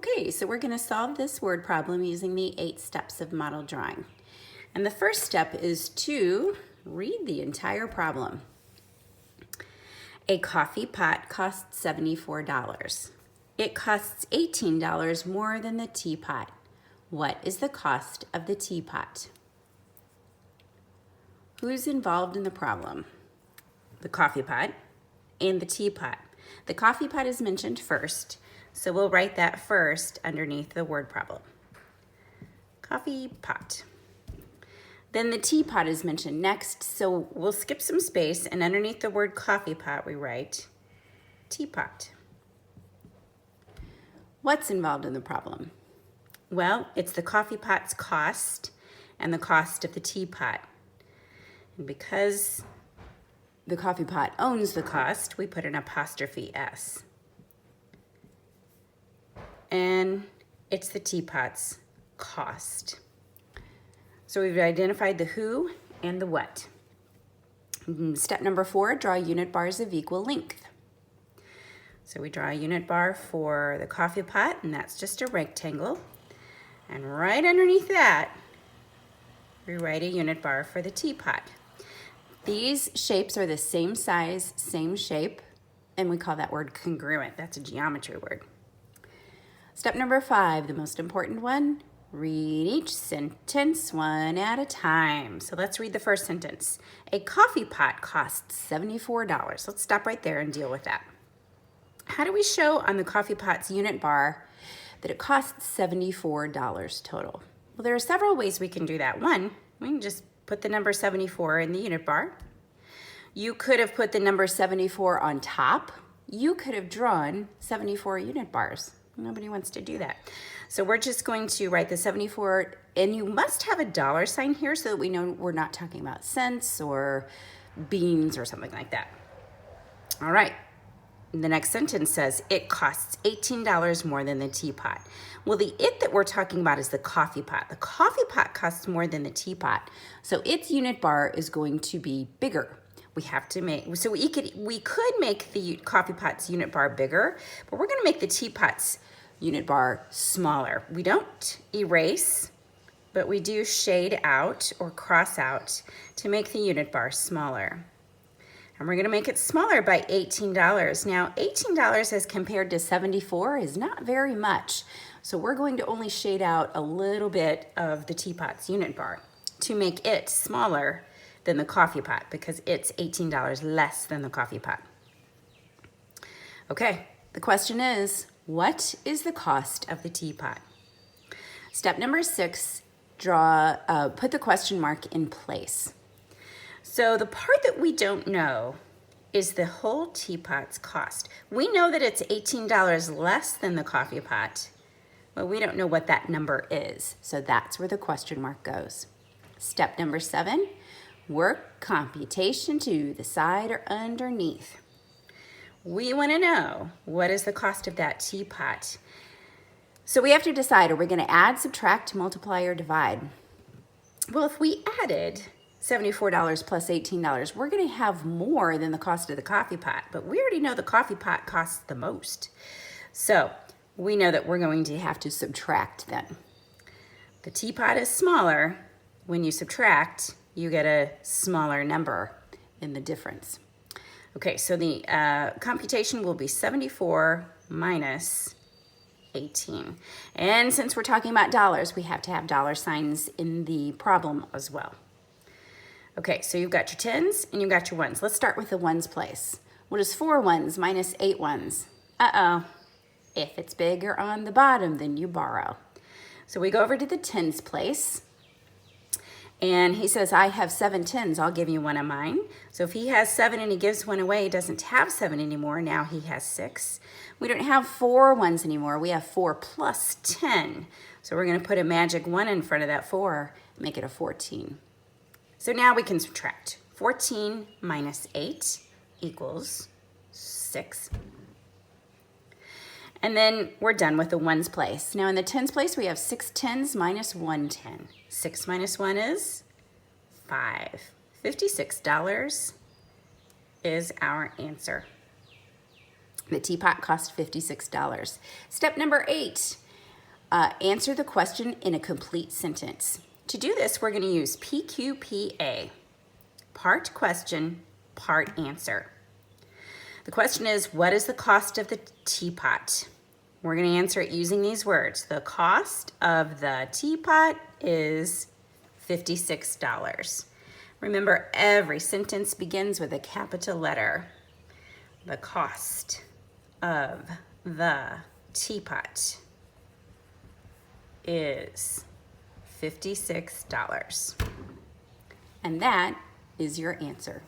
Okay, so we're going to solve this word problem using the 8 steps of model drawing. And the first step is to read the entire problem. A coffee pot costs $74. It costs $18 more than the teapot. What is the cost of the teapot? Who's involved in the problem? The coffee pot and the teapot. The coffee pot is mentioned first, so we'll write that first underneath the word problem. Coffee pot. Then the teapot is mentioned next, so we'll skip some space, and underneath the word coffee pot we write teapot. What's involved in the problem? Well, it's the coffee pot's cost and the cost of the teapot. And because the coffee pot owns the cost, we put an apostrophe S. And it's the teapot's cost. So we've identified the who and the what. Step number 4, draw unit bars of equal length. So we draw a unit bar for the coffee pot, and that's just a rectangle. And right underneath that, we write a unit bar for the teapot. These shapes are the same size, same shape, and we call that word congruent. That's a geometry word. Step number 5, the most important one, read each sentence one at a time. So let's read the first sentence. A coffee pot costs $74. Let's stop right there and deal with that. How do we show on the coffee pot's unit bar that it costs $74 total? Well, there are several ways we can do that. One, we can just put the number 74 in the unit bar. You could have put the number 74 on top. You could have drawn 74 unit bars. Nobody wants to do that. So we're just going to write the 74, and you must have a dollar sign here so that we know we're not talking about cents or beans or something like that. All right. The next sentence says, it costs $18 more than the teapot. Well, the it that we're talking about is the coffee pot. The coffee pot costs more than the teapot, so its unit bar is going to be bigger. We have to make, so we could make the coffee pot's unit bar bigger, but we're gonna make the teapot's unit bar smaller. We don't erase, but we do shade out or cross out to make the unit bar smaller. And we're gonna make it smaller by $18. Now, $18 as compared to 74 is not very much. So we're going to only shade out a little bit of the teapot's unit bar to make it smaller than the coffee pot because it's $18 less than the coffee pot. Okay, the question is, what is the cost of the teapot? Step number 6, put the question mark in place. So the part that we don't know is the whole teapot's cost. We know that it's $18 less than the coffee pot, but we don't know what that number is. So that's where the question mark goes. Step number 7, work computation to the side or underneath. We want to know what is the cost of that teapot. So we have to decide, are we going to add, subtract, multiply, or divide? Well, if we added $74 plus $18, we're going to have more than the cost of the coffee pot, but we already know the coffee pot costs the most. So we know that we're going to have to subtract then. The teapot is smaller. When you subtract, you get a smaller number in the difference. Okay, so the computation will be 74 minus 18. And since we're talking about dollars, we have to have dollar signs in the problem as well. Okay, so you've got your tens and you've got your ones. Let's start with the ones place. What is 4 ones minus 8 ones? Uh-oh. If it's bigger on the bottom, then you borrow. So we go over to the tens place. And he says, I have 7 tens. I'll give you one of mine. So if he has 7 and he gives one away, he doesn't have 7 anymore. Now he has 6. We don't have 4 ones anymore. We have 4 plus 10. So we're going to put a magic 1 in front of that 4, make it a 14. So now we can subtract. 14 minus 8 equals 6. And then we're done with the ones place. Now in the tens place, we have 6 tens minus 1 10. 6 minus 1 is 5. $56 is our answer. The teapot cost $56. Step number 8, Answer the question in a complete sentence. To do this, we're going to use PQPA, part question, part answer. The question is, what is the cost of the teapot? We're going to answer it using these words. The cost of the teapot is $56. Remember, every sentence begins with a capital letter. The cost of the teapot is $56. And that is your answer.